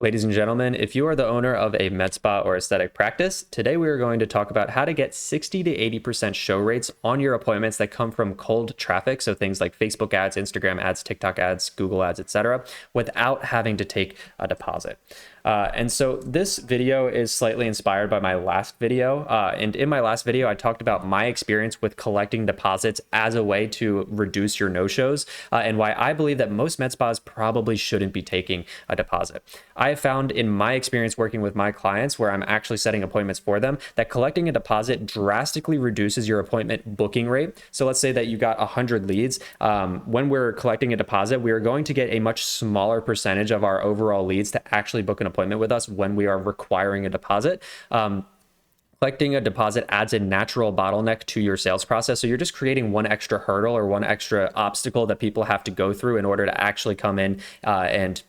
Ladies and gentlemen, if you are the owner of a med spa or aesthetic practice, today we are going to talk about how to get 60 to 80% show rates on your appointments that come from cold traffic, so things like Facebook ads, Instagram ads, TikTok ads, Google ads, etc., without having to take a deposit. And so this video is slightly inspired by my last video. And in my last video, I talked about my experience with collecting deposits as a way to reduce your no-shows and why I believe that most med spas probably shouldn't be taking a deposit. I have found in my experience working with my clients where I'm actually setting appointments for them that collecting a deposit drastically reduces your appointment booking rate. So let's say that you got 100 leads. When we're collecting a deposit, we are going to get a much smaller percentage of our overall leads to actually book an appointment with us when we are requiring a deposit. Collecting a deposit adds a natural bottleneck to your sales process. So you're just creating one extra hurdle or one extra obstacle that people have to go through in order to actually come in and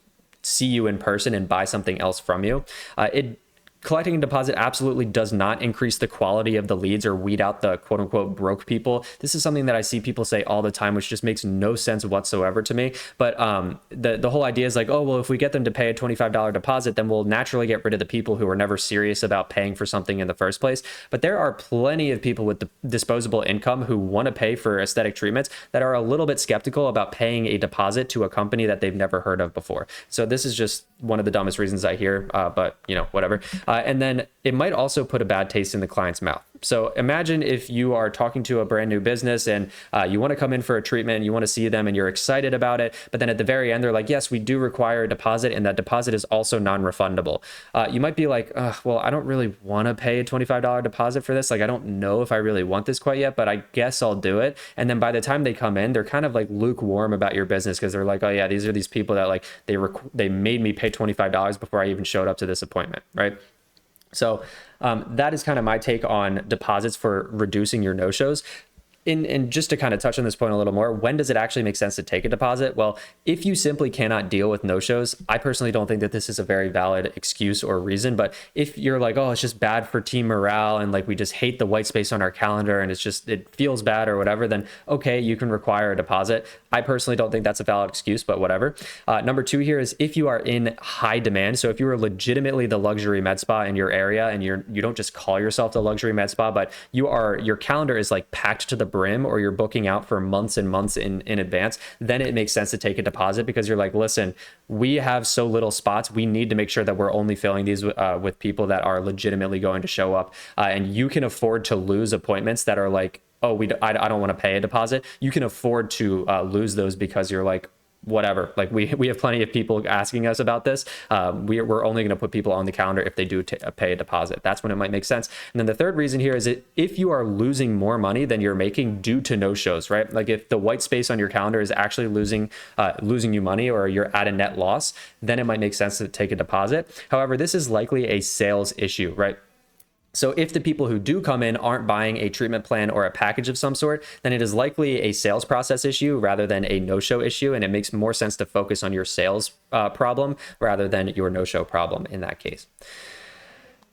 see you in person and buy something else from you. Collecting a deposit absolutely does not increase the quality of the leads or weed out the quote unquote broke people. This is something that I see people say all the time, which just makes no sense whatsoever to me. But the whole idea is like, oh, well, if we get them to pay a $25 deposit, then we'll naturally get rid of the people who are never serious about paying for something in the first place. But there are plenty of people with disposable income who want to pay for aesthetic treatments that are a little bit skeptical about paying a deposit to a company that they've never heard of before. So this is just one of the dumbest reasons I hear, but you know, whatever. And then it might also put a bad taste in the client's mouth. So imagine if you are talking to a brand new business and you want to come in for a treatment, you want to see them and you're excited about it. But then at the very end, they're like, yes, we do require a deposit and that deposit is also non-refundable. You might be like, well, I don't really want to pay a $25 deposit for this. Like, I don't know if I really want this quite yet, but I guess I'll do it. And then by the time they come in, they're kind of like lukewarm about your business because they're like, oh yeah, these are these people that like they made me pay $25 before I even showed up to this appointment, right? So that is kind of my take on deposits for reducing your no-shows. And just to kind of touch on this point a little more, when does it actually make sense to take a deposit? Well, if you simply cannot deal with no-shows, I personally don't think that this is a very valid excuse or reason. But if you're like, oh, it's just bad for team morale and like we just hate the white space on our calendar and it feels bad or whatever, then okay, you can require a deposit. I personally don't think that's a valid excuse, but whatever. Number two here is if you are in high demand. So if you are legitimately the luxury med spa in your area and you don't just call yourself the luxury med spa, but your calendar is like packed to the brim or you're booking out for months and months in advance, then it makes sense to take a deposit because you're like, listen, we have so little spots. We need to make sure that we're only filling these with people that are legitimately going to show up. And you can afford to lose appointments that are like, oh, I don't want to pay a deposit. You can afford to lose those because you're like, whatever, like we have plenty of people asking us about this. We're only going to put people on the calendar if they do pay a deposit. That's when it might make sense. And then the third reason here is that if you are losing more money than you're making due to no shows, right? Like if the white space on your calendar is actually losing you money or you're at a net loss, then it might make sense to take a deposit. However, this is likely a sales issue, right? So if the people who do come in aren't buying a treatment plan or a package of some sort, then it is likely a sales process issue rather than a no-show issue. And it makes more sense to focus on your sales problem rather than your no-show problem in that case.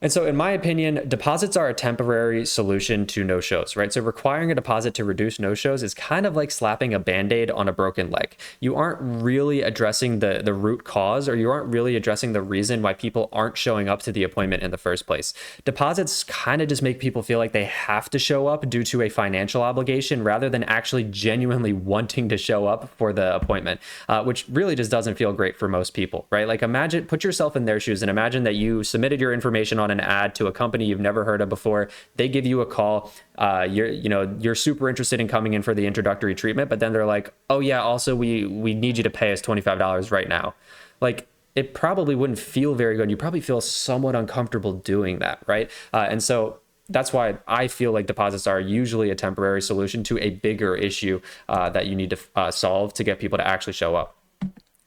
And so in my opinion, deposits are a temporary solution to no-shows, right? So requiring a deposit to reduce no-shows is kind of like slapping a Band-Aid on a broken leg. You aren't really addressing the root cause, or you aren't really addressing the reason why people aren't showing up to the appointment in the first place. Deposits kind of just make people feel like they have to show up due to a financial obligation rather than actually genuinely wanting to show up for the appointment, which really just doesn't feel great for most people, right? Like put yourself in their shoes and imagine that you submitted your information on an ad to a company you've never heard of before. They give you a call. You're super interested in coming in for the introductory treatment, but then they're like, oh yeah, also we need you to pay us $25 right now. Like it probably wouldn't feel very good. You probably feel somewhat uncomfortable doing that, right? And so that's why I feel like deposits are usually a temporary solution to a bigger issue that you need to solve to get people to actually show up.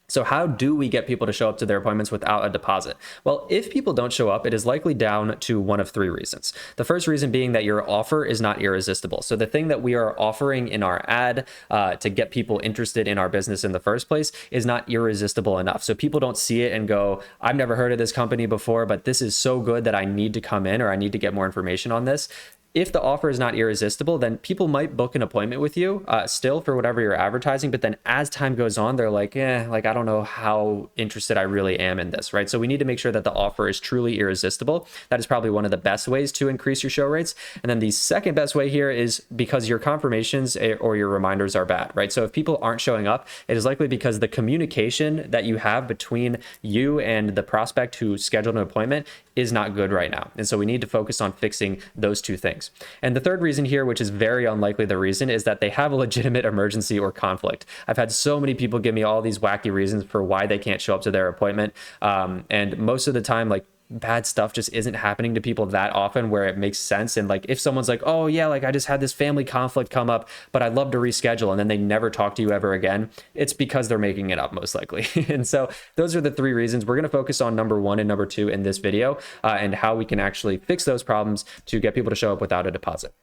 So how do we get people to show up to their appointments without a deposit? Well, if people don't show up, it is likely down to one of three reasons. The first reason being that your offer is not irresistible. So the thing that we are offering in our ad to get people interested in our business in the first place is not irresistible enough. So people don't see it and go, I've never heard of this company before, but this is so good that I need to come in or I need to get more information on this. If the offer is not irresistible, then people might book an appointment with you still for whatever you're advertising. But then as time goes on, they're like, like, I don't know how interested I really am in this, right? So we need to make sure that the offer is truly irresistible. That is probably one of the best ways to increase your show rates. And then the second best way here is because your confirmations or your reminders are bad, right? So if people aren't showing up, it is likely because the communication that you have between you and the prospect who scheduled an appointment is not good right now. And so we need to focus on fixing those two things. And the third reason here, which is very unlikely the reason, is that they have a legitimate emergency or conflict. I've had so many people give me all these wacky reasons for why they can't show up to their appointment. And most of the time, like, bad stuff just isn't happening to people that often where it makes sense. And like, if someone's like, oh yeah, like I just had this family conflict come up, but I'd love to reschedule, and then they never talk to you ever again, it's because they're making it up most likely. And so those are the three reasons. We're going to focus on number one and number two in this video, and how we can actually fix those problems to get people to show up without a deposit.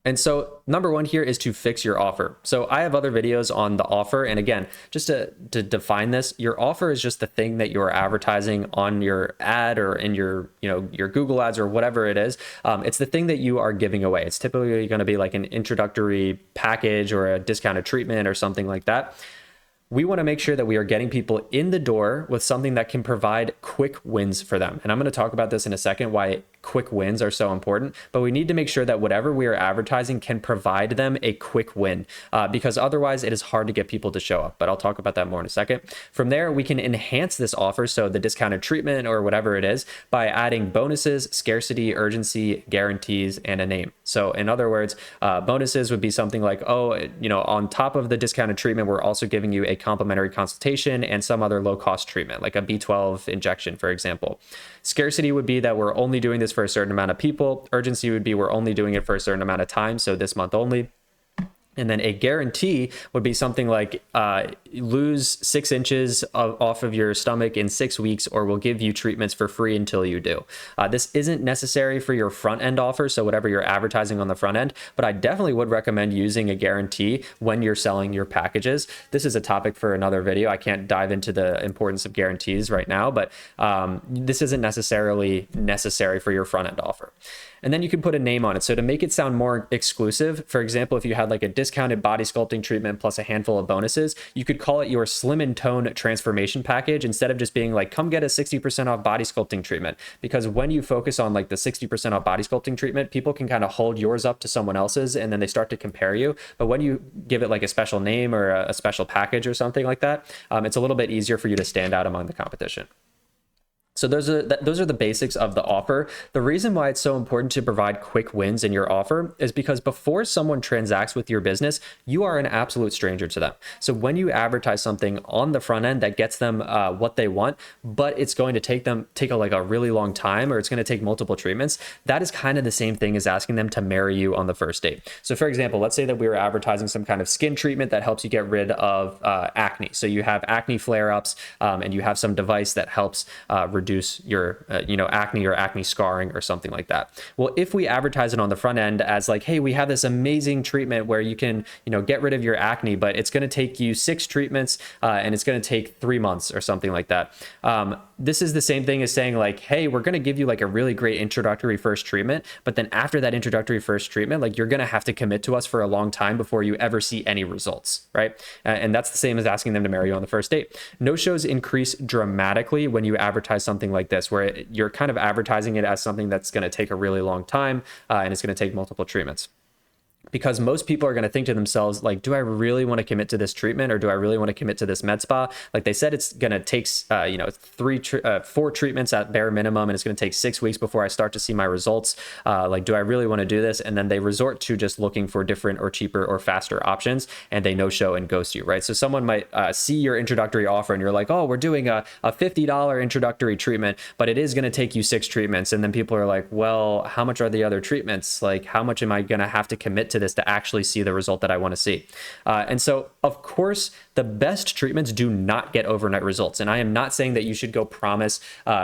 And so number one here is to fix your offer. So I have other videos on the offer. And again, just to define this, your offer is just the thing that you're advertising on your ad or in your Google ads or whatever it is. It's the thing that you are giving away. It's typically going to be like an introductory package or a discounted treatment or something like that. We want to make sure that we are getting people in the door with something that can provide quick wins for them. And I'm going to talk about this in a second, why quick wins are so important, but we need to make sure that whatever we are advertising can provide them a quick win, because otherwise it is hard to get people to show up. But I'll talk about that more in a second. From there, we can enhance this offer, so the discounted treatment or whatever it is, by adding bonuses, scarcity, urgency, guarantees, and a name. So in other words, bonuses would be something like, on top of the discounted treatment, we're also giving you a complimentary consultation and some other low-cost treatment, like a B12 injection, for example. Scarcity would be that we're only doing this for a certain amount of people. Urgency would be we're only doing it for a certain amount of time, so this month only. And then a guarantee would be something like lose 6 inches off of your stomach in 6 weeks, or we'll give you treatments for free until you do. This isn't necessary for your front end offer, so whatever you're advertising on the front end, but I definitely would recommend using a guarantee when you're selling your packages. This is a topic for another video. I can't dive into the importance of guarantees right now, but this isn't necessarily necessary for your front end offer. And then you can put a name on it. So to make it sound more exclusive, for example, if you had like a discounted body sculpting treatment plus a handful of bonuses, you could call it your Slim and Tone transformation package, instead of just being like, come get a 60% off body sculpting treatment. Because when you focus on like the 60% off body sculpting treatment, people can kind of hold yours up to someone else's, and then they start to compare you. But when you give it like a special name or a special package or something like that, it's a little bit easier for you to stand out among the competition. So those are the basics of the offer. The reason why it's so important to provide quick wins in your offer is because before someone transacts with your business, you are an absolute stranger to them. So when you advertise something on the front end that gets them what they want, but it's going to take a really long time, or it's going to take multiple treatments, that is kind of the same thing as asking them to marry you on the first date. So for example, let's say that we were advertising some kind of skin treatment that helps you get rid of acne. So you have acne flare-ups, and you have some device that helps reduce your acne or acne scarring or something like that. Well, if we advertise it on the front end as like, hey, we have this amazing treatment where you can get rid of your acne, but it's going to take you 6 treatments and it's going to take 3 months or something like that. This is the same thing as saying like, hey, we're going to give you like a really great introductory first treatment, but then after that introductory first treatment, like you're going to have to commit to us for a long time before you ever see any results, right? And that's the same as asking them to marry you on the first date. No-shows increase dramatically when you advertise something like this, where you're kind of advertising it as something that's going to take a really long time, and it's going to take multiple treatments. Because most people are going to think to themselves, like, do I really want to commit to this treatment, or do I really want to commit to this med spa? Like they said, it's going to take, 4 treatments at bare minimum, and it's going to take 6 weeks before I start to see my results. Like, do I really want to do this? And then they resort to just looking for different or cheaper or faster options, and they no-show and ghost you, right? So someone might see your introductory offer, and you're like, oh, we're doing a $50 introductory treatment, but it is going to take you 6 treatments. And then people are like, well, how much are the other treatments? Like, how much am I going to have to commit to this to actually see the result that I want to see. And so, of course, the best treatments do not get overnight results. And I am not saying that you should go promise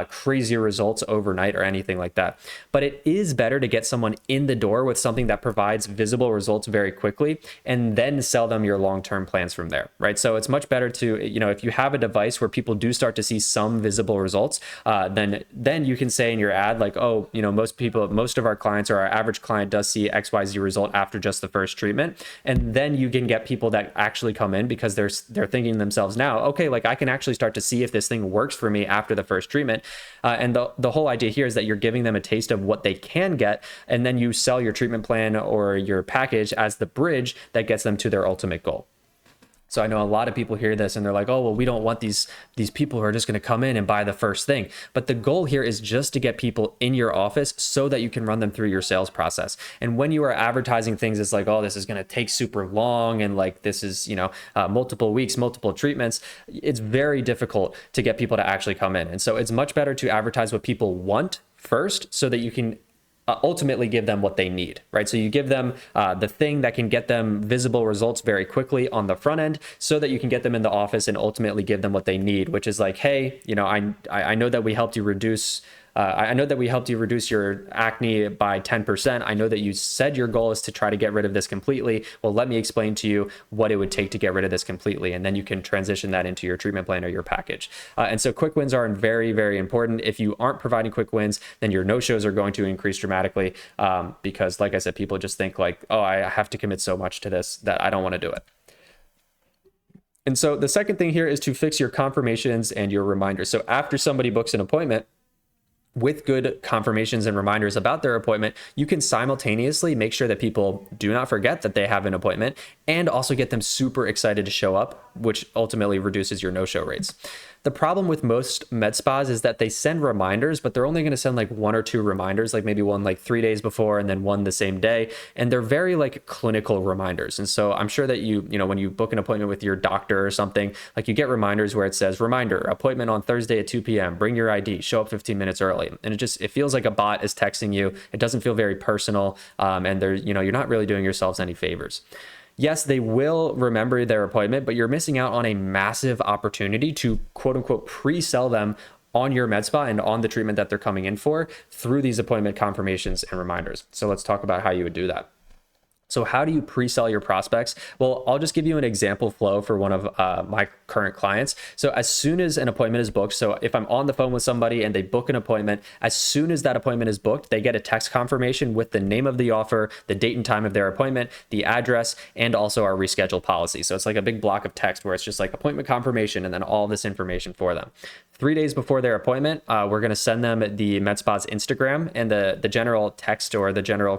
crazy results overnight or anything like that. But it is better to get someone in the door with something that provides visible results very quickly and then sell them your long-term plans from there, right? So it's much better to, if you have a device where people do start to see some visible results, then you can say in your ad, like, oh, most of our clients or our average client does see XYZ result after just the first treatment. And then you can get people that actually come in because they're thinking to themselves now, okay, like I can actually start to see if this thing works for me after the first treatment. And the whole idea here is that you're giving them a taste of what they can get, and then you sell your treatment plan or your package as the bridge that gets them to their ultimate goal. So I know a lot of people hear this and they're like, oh, well, we don't want these people who are just going to come in and buy the first thing. But the goal here is just to get people in your office so that you can run them through your sales process. And when you are advertising things, it's like, oh, this is going to take super long. And like, this is, multiple weeks, multiple treatments. It's very difficult to get people to actually come in. And so it's much better to advertise what people want first so that you can ultimately give them what they need, right? So you give them the thing that can get them visible results very quickly on the front end so that you can get them in the office and ultimately give them what they need, which is like, hey, I know that we helped you reduce your acne by 10%. I know that you said your goal is to try to get rid of this completely. Well, let me explain to you what it would take to get rid of this completely. And then you can transition that into your treatment plan or your package. And so quick wins are very, very important. If you aren't providing quick wins, then your no-shows are going to increase dramatically because, like I said, people just think like, oh, I have to commit so much to this that I don't want to do it. And so the second thing here is to fix your confirmations and your reminders. So after somebody books an appointment, with good confirmations and reminders about their appointment, you can simultaneously make sure that people do not forget that they have an appointment and also get them super excited to show up, which ultimately reduces your no-show rates. The problem with most med spas is that they send reminders, but they're only going to send like 1 or 2 reminders, like maybe one like 3 days before and then one the same day. And they're very like clinical reminders. And so I'm sure that when you book an appointment with your doctor or something, like you get reminders where it says, reminder, appointment on Thursday at 2 p.m., bring your ID, show up 15 minutes early. And it feels like a bot is texting you. It doesn't feel very personal. And you're not really doing yourselves any favors. Yes, they will remember their appointment, but you're missing out on a massive opportunity to quote unquote pre-sell them on your med spa and on the treatment that they're coming in for through these appointment confirmations and reminders. So let's talk about how you would do that. So how do you pre-sell your prospects? Well, I'll just give you an example flow for one of my current clients. So as soon as an appointment is booked, so if I'm on the phone with somebody and they book an appointment, as soon as that appointment is booked, they get a text confirmation with the name of the offer, the date and time of their appointment, the address, and also our reschedule policy. So it's like a big block of text where it's just like appointment confirmation and then all this information for them. 3 days before their appointment, we're going to send them the med spa's Instagram, and the general text or the general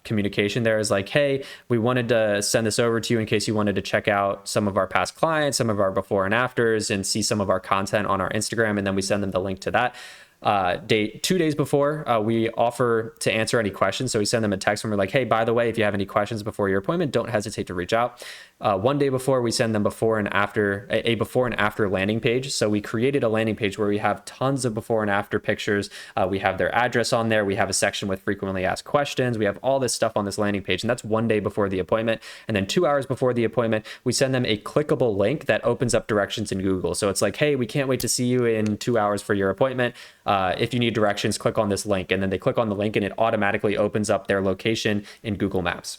communication there is like, hey, we wanted to send this over to you in case you wanted to check out some of our past clients, some of our before and afters, and see some of our content on our Instagram. And then we send them the link to that. 2 days before, we offer to answer any questions. So we send them a text when we're like, hey, by the way, if you have any questions before your appointment, don't hesitate to reach out. 1 day before, we send them before and after a before and after landing page. So we created a landing page where we have tons of before and after pictures. We have their address on there. We have a section with frequently asked questions. We have all this stuff on this landing page, and that's 1 day before the appointment. And then 2 hours before the appointment, we send them a clickable link that opens up directions in Google. So it's like, hey, we can't wait to see you in 2 hours for your appointment. If you need directions, click on this link. And then they click on the link and it automatically opens up their location in Google Maps.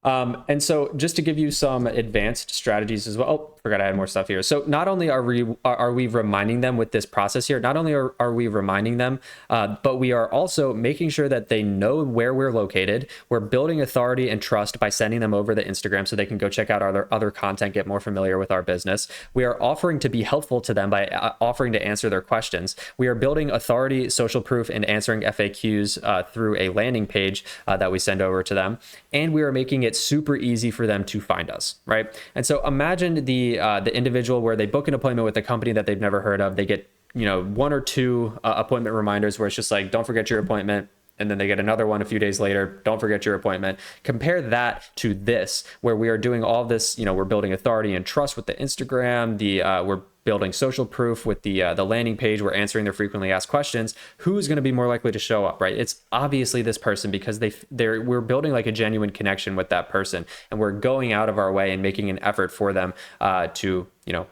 And so just to give you some advanced strategies as well. Oh, forgot I had more stuff here. So not only are we reminding them with this process here, not only are we reminding them, but we are also making sure that they know where we're located. We're building authority and trust by sending them over the Instagram so they can go check out our other content, get more familiar with our business. We are offering to be helpful to them by offering to answer their questions. We are building authority, social proof, and answering FAQs through a landing page that we send over to them. And we are making it super easy for them to find us, right? And so imagine the individual where they book an appointment with a company that they've never heard of. They get 1 or 2 appointment reminders where it's just like, don't forget your appointment. And then they get another one a few days later, don't forget your appointment. Compare that to this, where we are doing all this, we're building authority and trust with the Instagram, we're building social proof with the landing page, we're answering their frequently asked questions, who's going to be more likely to show up, right? It's obviously this person, because we're building like a genuine connection with that person, and we're going out of our way and making an effort for them to, you know,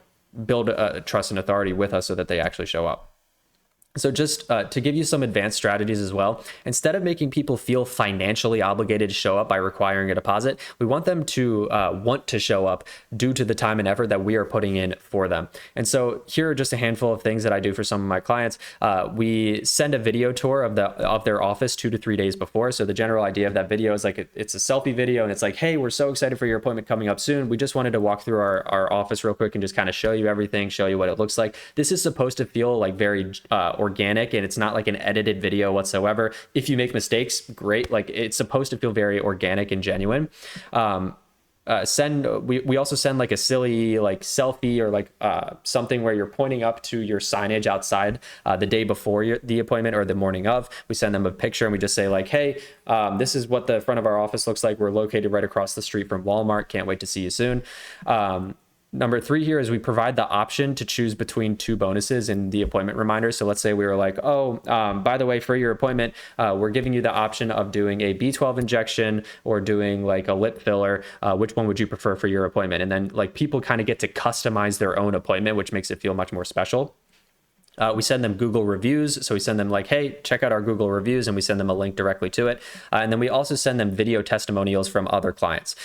build a trust and authority with us so that they actually show up. So just to give you some advanced strategies as well, instead of making people feel financially obligated to show up by requiring a deposit, we want them to want to show up due to the time and effort that we are putting in for them. And so here are just a handful of things that I do for some of my clients. We send a video tour of their office 2 to 3 days before. So the general idea of that video is like it's a selfie video, and it's like, hey, we're so excited for your appointment coming up soon. We just wanted to walk through our office real quick and just kind of show you everything, show you what it looks like. This is supposed to feel like very organic, and it's not like an edited video whatsoever. If you make mistakes, great. Like, it's supposed to feel very organic and genuine. We also send like a silly like selfie or like something where you're pointing up to your signage outside the day before the appointment or the morning of. We send them a picture and we just say like, hey, this is what the front of our office looks like. We're located right across the street from Walmart. Can't wait to see you soon. Number 3 here is we provide the option to choose between 2 bonuses in the appointment reminder. So let's say we were like, oh, by the way, for your appointment, we're giving you the option of doing a B12 injection or doing like a lip filler. Which one would you prefer for your appointment? And then like people kind of get to customize their own appointment, which makes it feel much more special. We send them Google reviews. So we send them like, hey, check out our Google reviews, and we send them a link directly to it. And then we also send them video testimonials from other clients.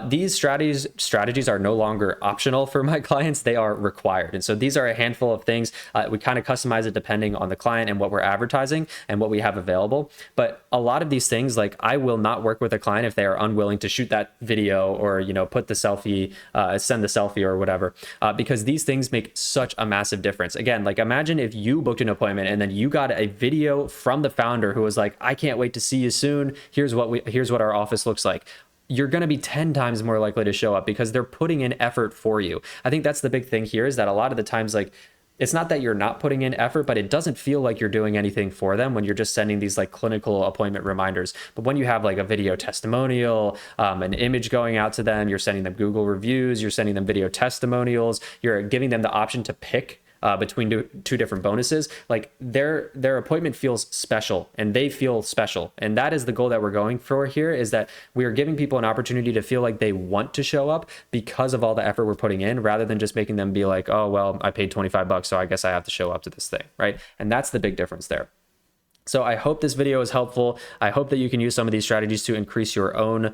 These strategies are no longer optional for my clients. They are required. And so these are a handful of things. We kind of customize it depending on the client and what we're advertising and what we have available. But a lot of these things, like I will not work with a client if they are unwilling to shoot that video or, you know, put the selfie, send the selfie or whatever, because these things make such a massive difference. Again, like imagine if you booked an appointment and then you got a video from the founder who was like, I can't wait to see you soon. Here's what our office looks like. You're going to be 10 times more likely to show up because they're putting in effort for you. I think that's the big thing here, is that a lot of the times, like, it's not that you're not putting in effort, but it doesn't feel like you're doing anything for them when you're just sending these like clinical appointment reminders. But when you have like a video testimonial, an image going out to them, you're sending them Google reviews, you're sending them video testimonials, you're giving them the option to pick between two different bonuses, like their appointment feels special and they feel special. And that is the goal that we're going for here, is that we are giving people an opportunity to feel like they want to show up because of all the effort we're putting in, rather than just making them be like, oh, well, I paid $25, so I guess I have to show up to this thing, right? And that's the big difference there. So I hope this video is helpful. I hope that you can use some of these strategies to increase your own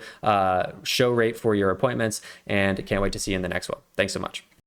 show rate for your appointments, and can't wait to see you in the next one. Thanks so much.